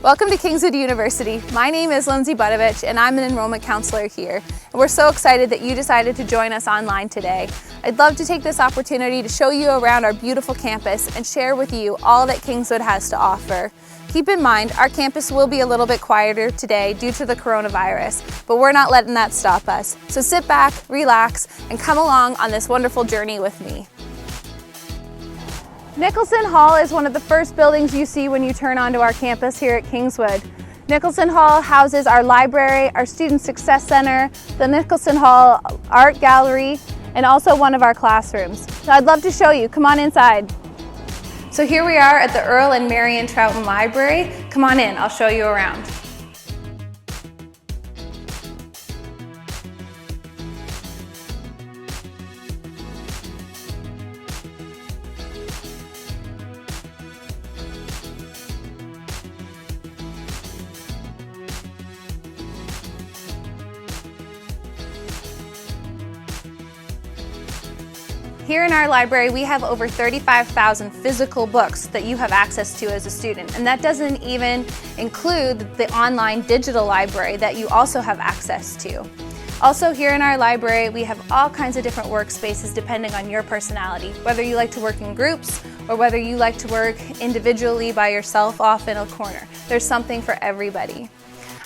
Welcome to Kingswood University. My name is Lindsey Budovitch and I'm an enrollment counselor here. And we're so excited that you decided to join us online today. I'd love to take this opportunity to show you around our beautiful campus and share with you all that Kingswood has to offer. Keep in mind, our campus will be a little bit quieter today due to the coronavirus, but we're not letting that stop us. So sit back, relax, and come along on this wonderful journey with me. Nicholson Hall is one of the first buildings you see when you turn onto our campus here at Kingswood. Nicholson Hall houses our library, our Student Success Center, the Nicholson Hall Art Gallery, and also one of our classrooms. So I'd love to show you. Come on inside. So here we are at the Earle and Marion Trouten Library. Come on in, I'll show you around. Here in our library, we have over 35,000 physical books that you have access to as a student, and that doesn't even include the online digital library that you also have access to. Also here in our library, we have all kinds of different workspaces depending on your personality, whether you like to work in groups or whether you like to work individually by yourself off in a corner. There's something for everybody.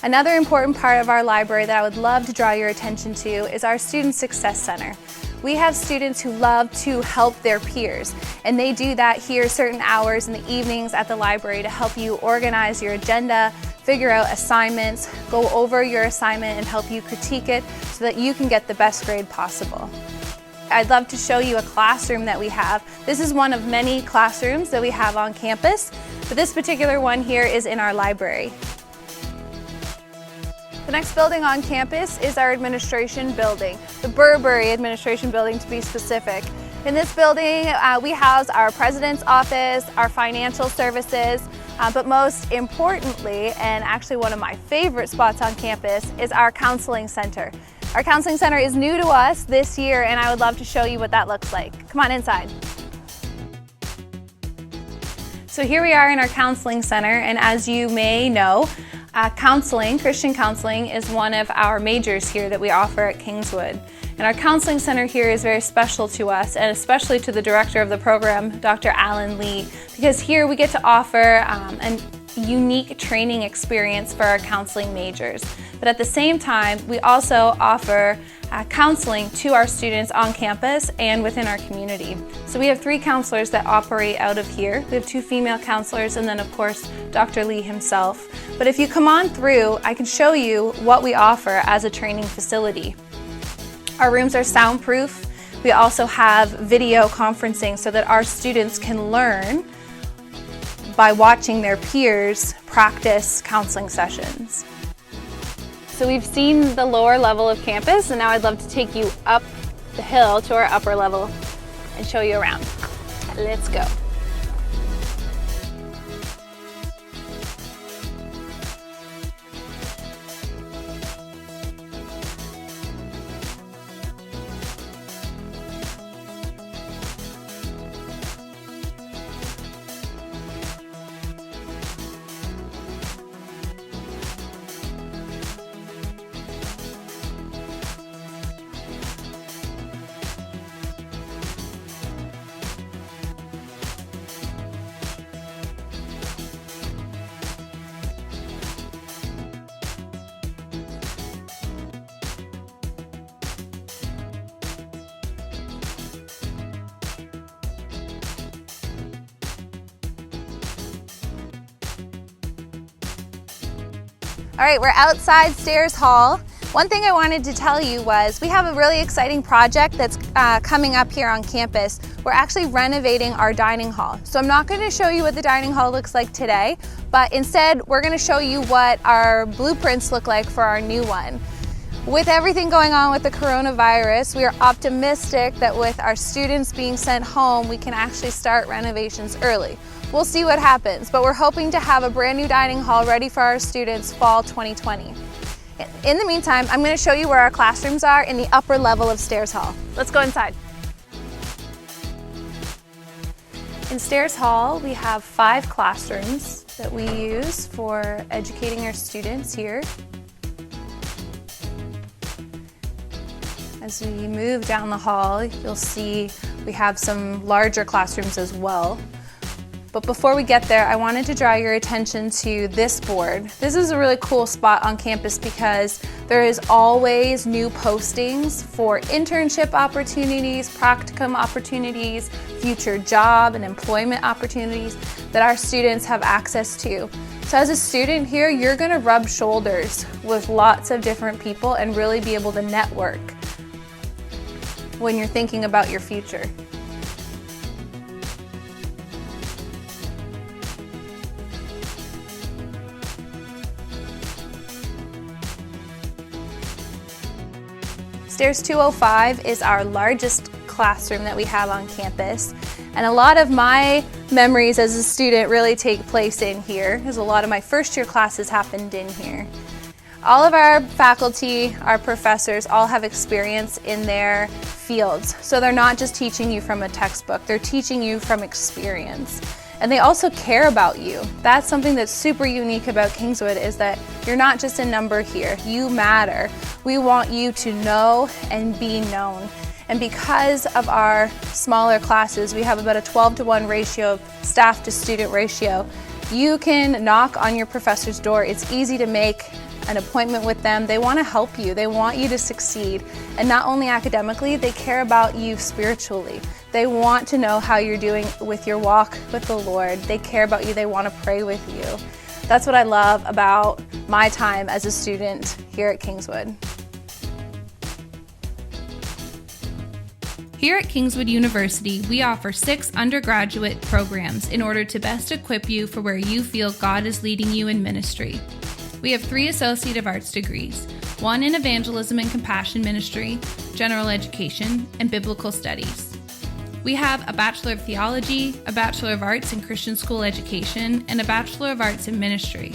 Another important part of our library that I would love to draw your attention to is our Student Success Center. We have students who love to help their peers, and they do that here certain hours in the evenings at the library to help you organize your agenda, figure out assignments, go over your assignment and help you critique it so that you can get the best grade possible. I'd love to show you a classroom that we have. This is one of many classrooms that we have on campus, but this particular one here is in our library. The next building on campus is our administration building, the Burbury administration building to be specific. In this building, we house our president's office, our financial services, but most importantly, and actually one of my favorite spots on campus, is our counseling center. Our counseling center is new to us this year, and I would love to show you what that looks like. Come on inside. So here we are in our counseling center, and as you may know, counseling, Christian counseling, is one of our majors here that we offer at Kingswood. And our counseling center here is very special to us, and especially to the director of the program, Dr. Alan Lee, because here we get to offer a unique training experience for our counseling majors. But at the same time, we also offer counseling to our students on campus and within our community. So we have 3 counselors that operate out of here. We have 2 female counselors and then of course Dr. Lee himself. But if you come on through, I can show you what we offer as a training facility. Our rooms are soundproof. We also have video conferencing so that our students can learn by watching their peers practice counseling sessions. So we've seen the lower level of campus, and now I'd love to take you up the hill to our upper level and show you around. Let's go. All right, we're outside Stairs Hall. One thing I wanted to tell you was we have a really exciting project that's coming up here on campus. We're actually renovating our dining hall. So I'm not going to show you what the dining hall looks like today, but instead we're going to show you what our blueprints look like for our new one. With everything going on with the coronavirus, we are optimistic that with our students being sent home, we can actually start renovations early. We'll see what happens, but we're hoping to have a brand new dining hall ready for our students fall 2020. In the meantime, I'm going to show you where our classrooms are in the upper level of Stairs Hall. Let's go inside. In Stairs Hall, we have 5 classrooms that we use for educating our students here. As we move down the hall, you'll see we have some larger classrooms as well. But before we get there, I wanted to draw your attention to this board. This is a really cool spot on campus because there is always new postings for internship opportunities, practicum opportunities, future job and employment opportunities that our students have access to. So as a student here, you're going to rub shoulders with lots of different people and really be able to network when you're thinking about your future. Stairs 205 is our largest classroom that we have on campus, and a lot of my memories as a student really take place in here, because a lot of my first year classes happened in here. All of our faculty, our professors, all have experience in their fields, so they're not just teaching you from a textbook, they're teaching you from experience. And they also care about you. That's something that's super unique about Kingswood, is that you're not just a number here, you matter. We want you to know and be known. And because of our smaller classes, we have about a 12-to-1 ratio of staff to student ratio. You can knock on your professor's door. It's easy to make an appointment with them. They want to help you. They want you to succeed. And not only academically, they care about you spiritually. They want to know how you're doing with your walk with the Lord. They care about you. They want to pray with you. That's what I love about my time as a student here at Kingswood. Here at Kingswood University, we offer 6 undergraduate programs in order to best equip you for where you feel God is leading you in ministry. We have 3 Associate of Arts degrees, 1 in Evangelism and Compassion Ministry, General Education, and Biblical Studies. We have a Bachelor of Theology, a Bachelor of Arts in Christian School Education, and a Bachelor of Arts in Ministry.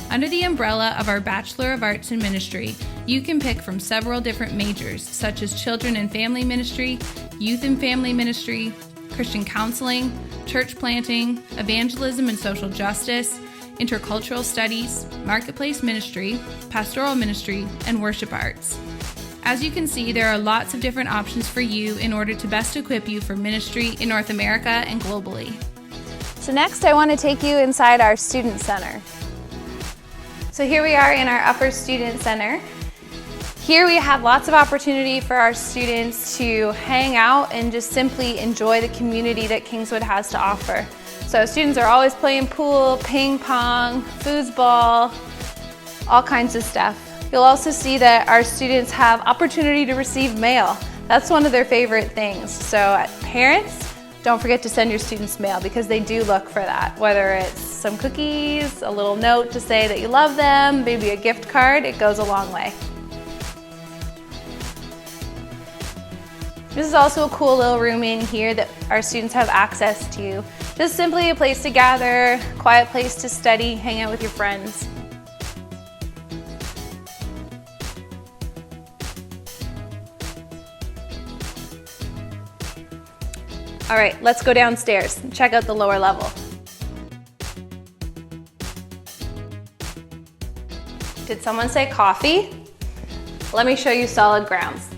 Under the umbrella of our Bachelor of Arts in Ministry, you can pick from several different majors, such as Children and Family Ministry, Youth and Family Ministry, Christian Counseling, Church Planting, Evangelism and Social Justice, Intercultural Studies, Marketplace Ministry, Pastoral Ministry, and Worship Arts. As you can see, there are lots of different options for you in order to best equip you for ministry in North America and globally. So next I want to take you inside our Student Center. So here we are in our Upper Student Center. Here we have lots of opportunity for our students to hang out and just simply enjoy the community that Kingswood has to offer. So students are always playing pool, ping pong, foosball, all kinds of stuff. You'll also see that our students have opportunity to receive mail. That's one of their favorite things. So parents, don't forget to send your students mail because they do look for that. Whether it's some cookies, a little note to say that you love them, maybe a gift card, it goes a long way. This is also a cool little room in here that our students have access to. Just simply a place to gather, quiet place to study, hang out with your friends. All right, let's go downstairs and check out the lower level. Did someone say coffee? Let me show you solid grounds.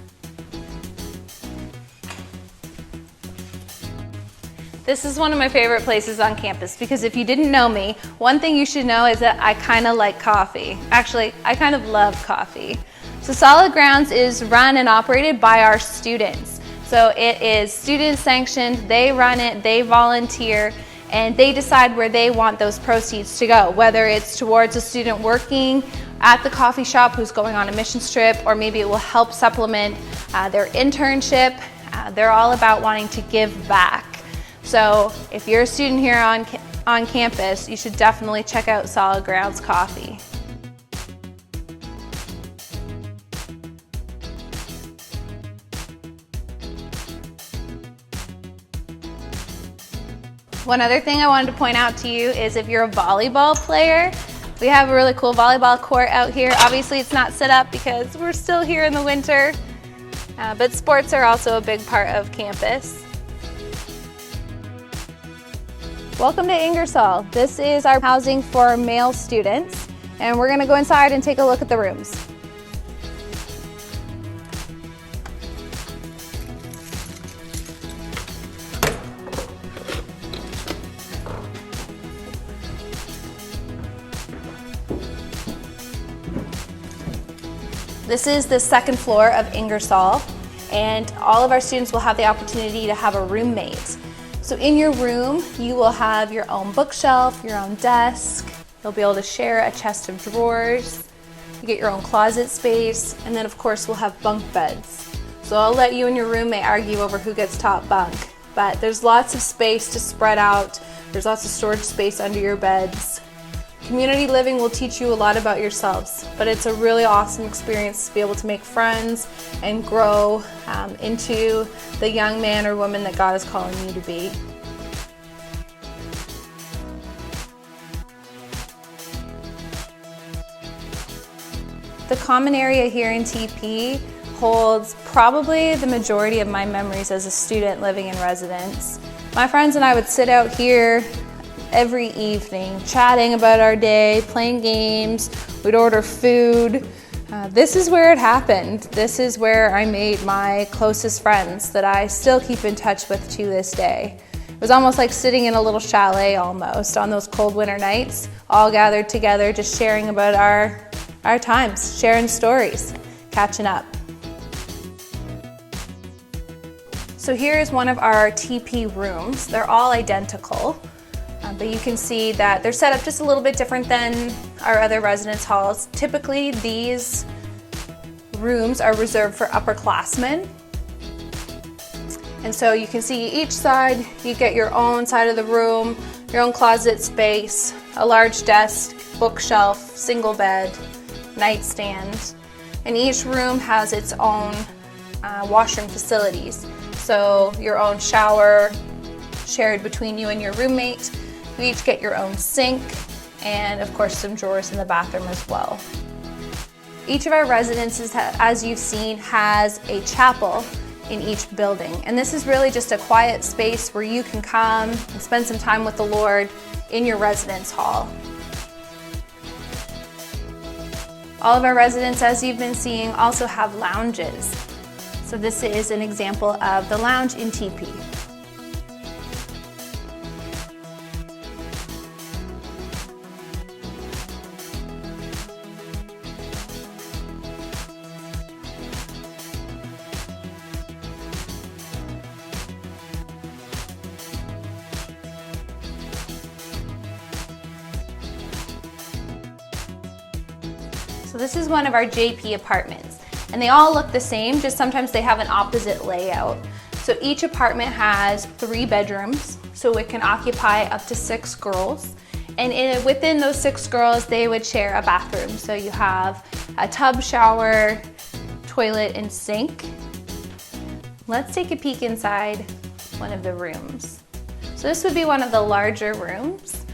This is one of my favorite places on campus because if you didn't know me, one thing you should know is that I kind of like coffee. Actually, I kind of love coffee. So Solid Grounds is run and operated by our students. So it is student sanctioned, they run it, they volunteer, and they decide where they want those proceeds to go, whether it's towards a student working at the coffee shop who's going on a missions trip, or maybe it will help supplement their internship. They're all about wanting to give back. So if you're a student here on campus, you should definitely check out Solid Grounds Coffee. One other thing I wanted to point out to you is if you're a volleyball player, we have a really cool volleyball court out here. Obviously it's not set up because we're still here in the winter, but sports are also a big part of campus. Welcome to Ingersoll. This is our housing for male students, and we're going to go inside and take a look at the rooms. This is the second floor of Ingersoll, and all of our students will have the opportunity to have a roommate. So in your room, you will have your own bookshelf, your own desk. You'll be able to share a chest of drawers. You get your own closet space, and then of course we'll have bunk beds. So I'll let you and your roommate argue over who gets top bunk, but there's lots of space to spread out. There's lots of storage space under your beds. Community living will teach you a lot about yourselves, but it's a really awesome experience to be able to make friends and grow into the young man or woman that God is calling you to be. The common area here in TP holds probably the majority of my memories as a student living in residence. My friends and I would sit out here every evening, chatting about our day, playing games. We'd order food. This is where it happened. This is where I made my closest friends that I still keep in touch with to this day. It was almost like sitting in a little chalet almost on those cold winter nights, all gathered together, just sharing about our times, sharing stories, catching up. So here is one of our TP rooms. They're all identical. But you can see that they're set up just a little bit different than our other residence halls. Typically, these rooms are reserved for upperclassmen. And so you can see each side, you get your own side of the room, your own closet space, a large desk, bookshelf, single bed, nightstand. And each room has its own washroom facilities. So your own shower shared between you and your roommate. You each get your own sink and of course some drawers in the bathroom as well. Each of our residences, as you've seen, has a chapel in each building. And this is really just a quiet space where you can come and spend some time with the Lord in your residence hall. All of our residents, as you've been seeing, also have lounges. So this is an example of the lounge in TP. So this is one of our JP apartments, and they all look the same, just sometimes they have an opposite layout. So each apartment has 3 bedrooms, so it can occupy up to 6 girls. And within those 6 girls, they would share a bathroom. So you have a tub, shower, toilet, and sink. Let's take a peek inside one of the rooms. So this would be one of the larger rooms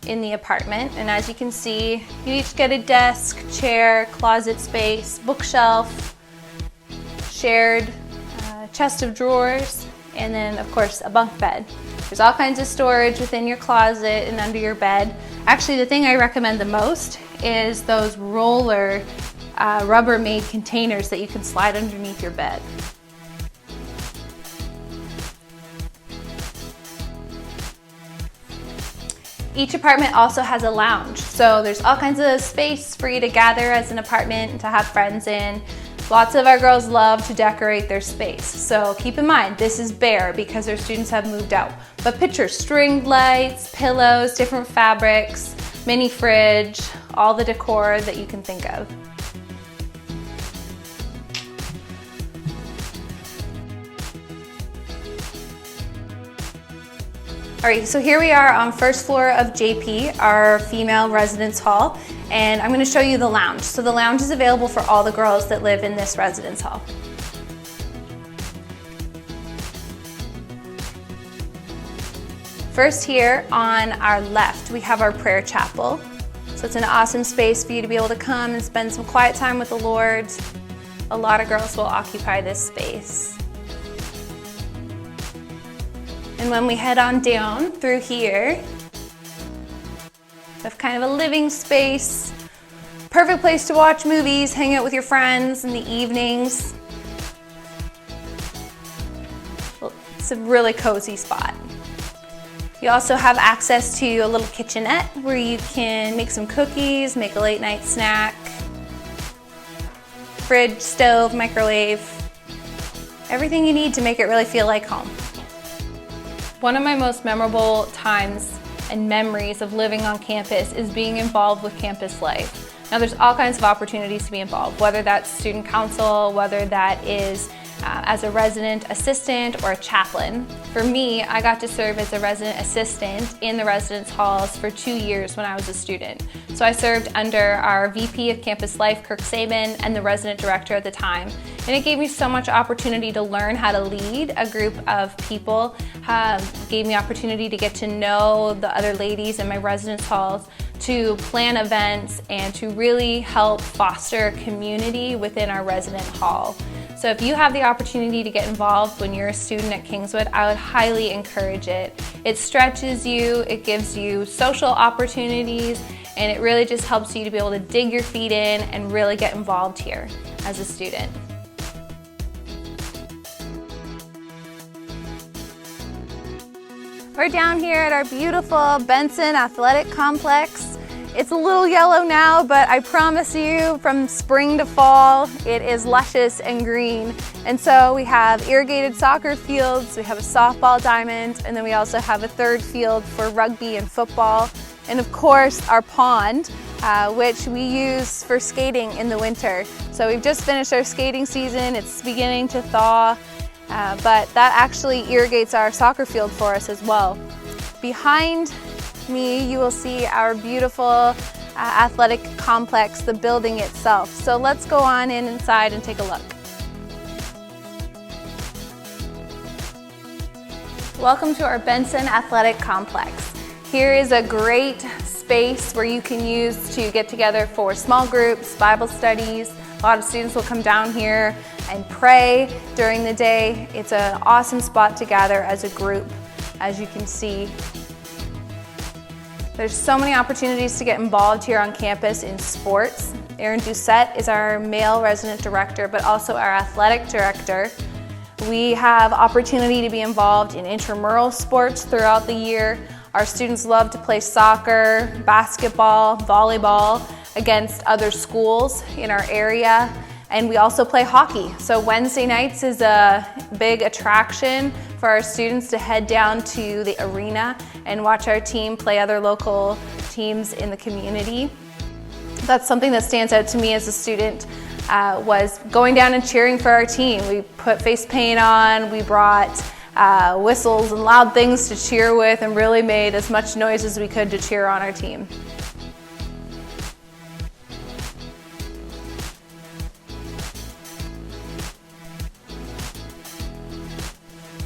in the apartment, and as you can see, you each get a desk, chair, closet space, bookshelf, shared chest of drawers, and then of course a bunk bed. There's all kinds of storage within your closet and under your bed. Actually, the thing I recommend the most is those roller Rubbermaid containers that you can slide underneath your bed. Each apartment also has a lounge, so there's all kinds of space for you to gather as an apartment and to have friends in. Lots of our girls love to decorate their space, so keep in mind this is bare because our students have moved out. But picture string lights, pillows, different fabrics, mini fridge, all the decor that you can think of. All right, so here we are on first floor of JP, our female residence hall, and I'm going to show you the lounge. So the lounge is available for all the girls that live in this residence hall. First, here on our left, we have our prayer chapel. So it's an awesome space for you to be able to come and spend some quiet time with the Lord. A lot of girls will occupy this space. And when we head on down through here, We have kind of a living space, perfect place to watch movies, hang out with your friends in the evenings. It's a really cozy spot. You also have access to a little kitchenette where you can make some cookies, make a late night snack. Fridge, stove, microwave, everything you need to make it really feel like home. One of my most memorable times and memories of living on campus is being involved with campus life. Now there's all kinds of opportunities to be involved, whether that's student council, whether that is as a resident assistant or a chaplain. For me, I got to serve as a resident assistant in the residence halls for 2 years when I was a student. So I served under our VP of Campus Life, Kirk Saban, and the resident director at the time. And it gave me so much opportunity to learn how to lead a group of people, gave me opportunity to get to know the other ladies in my residence halls, to plan events, and to really help foster a community within our resident hall. So if you have the opportunity to get involved when you're a student at Kingswood, I would highly encourage it. It stretches you, it gives you social opportunities, and it really just helps you to be able to dig your feet in and really get involved here as a student. We're down here at our beautiful Benson Athletic Complex. It's a little yellow now, but I promise you from spring to fall, it is luscious and green. And so we have irrigated soccer fields, we have a softball diamond, and then we also have a third field for rugby and football. And of course, our pond, which we use for skating in the winter. So we've just finished our skating season, it's beginning to thaw, but that actually irrigates our soccer field for us as well. Behind me, you will see our beautiful athletic complex, the building itself. So let's go on inside and take a look. Welcome to our Benson Athletic Complex. Here is a great space where you can use to get together for small groups, Bible studies. A lot of students will come down here and pray during the day. It's an awesome spot to gather as a group, as you can see. There's so many opportunities to get involved here on campus in sports. Aaron Doucette is our male resident director, but also our athletic director. We have opportunity to be involved in intramural sports throughout the year. Our students love to play soccer, basketball, volleyball against other schools in our area. And we also play hockey. So Wednesday nights is a big attraction for our students to head down to the arena and watch our team play other local teams in the community. That's something that stands out to me as a student, was going down and cheering for our team. We put face paint on, we brought whistles and loud things to cheer with, and really made as much noise as we could to cheer on our team.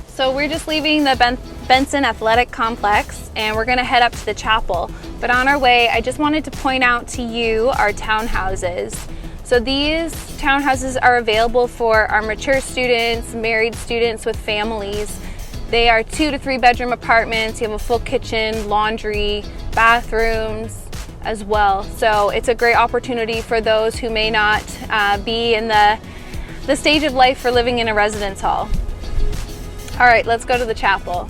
So we're just leaving the Benson Athletic Complex and we're gonna head up to the chapel. But on our way, I just wanted to point out to you our townhouses. So these townhouses are available for our mature students, married students with families. They are 2 to 3 bedroom apartments. You have a full kitchen, laundry, bathrooms as well. So it's a great opportunity for those who may not be in the stage of life for living in a residence hall. All right, let's go to the chapel.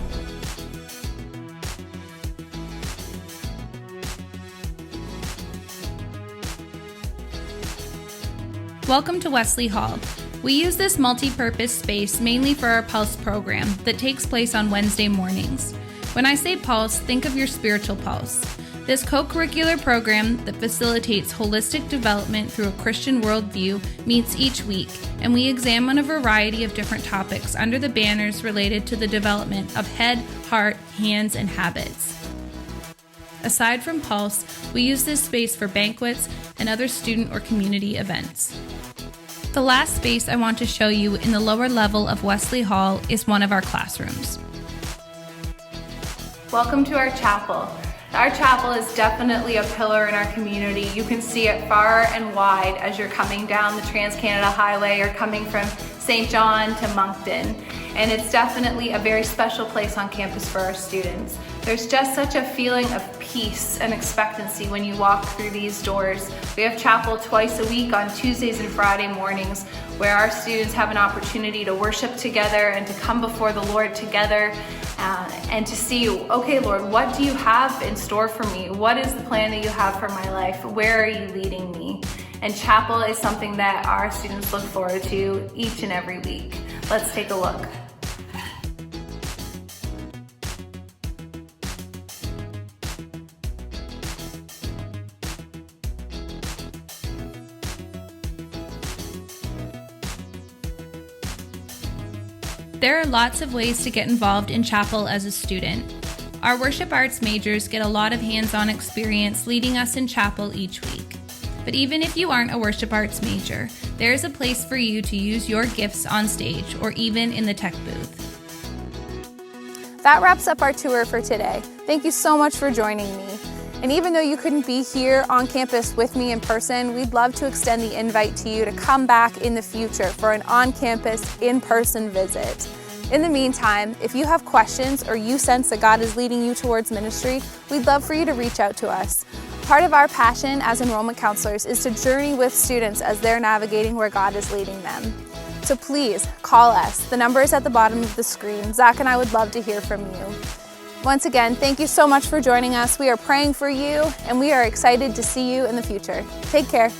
Welcome to Wesley Hall. We use this multi-purpose space mainly for our Pulse program that takes place on Wednesday mornings. When I say Pulse, think of your spiritual pulse. This co-curricular program that facilitates holistic development through a Christian worldview meets each week, and we examine a variety of different topics under the banners related to the development of head, heart, hands, and habits. Aside from Pulse, we use this space for banquets and other student or community events. The last space I want to show you in the lower level of Wesley Hall is one of our classrooms. Welcome to our chapel. Our chapel is definitely a pillar in our community. You can see it far and wide as you're coming down the Trans-Canada Highway or coming from St. John to Moncton. and it's definitely a very special place on campus for our students. There's just such a feeling of peace and expectancy when you walk through these doors. We have chapel twice a week on Tuesdays and Friday mornings, where our students have an opportunity to worship together and to come before the Lord together and to see, okay, Lord, what do you have in store for me? What is the plan that you have for my life? Where are you leading me? And chapel is something that our students look forward to each and every week. Let's take a look. There are lots of ways to get involved in chapel as a student. Our worship arts majors get a lot of hands-on experience leading us in chapel each week. But even if you aren't a worship arts major, there is a place for you to use your gifts on stage or even in the tech booth. That wraps up our tour for today. Thank you so much for joining me. And even though you couldn't be here on campus with me in person, we'd love to extend the invite to you to come back in the future for an on-campus, in-person visit. In the meantime, if you have questions or you sense that God is leading you towards ministry, we'd love for you to reach out to us. Part of our passion as enrollment counselors is to journey with students as they're navigating where God is leading them. So please call us. The number is at the bottom of the screen. Zach and I would love to hear from you. Once again, thank you so much for joining us. We are praying for you, and we are excited to see you in the future. Take care.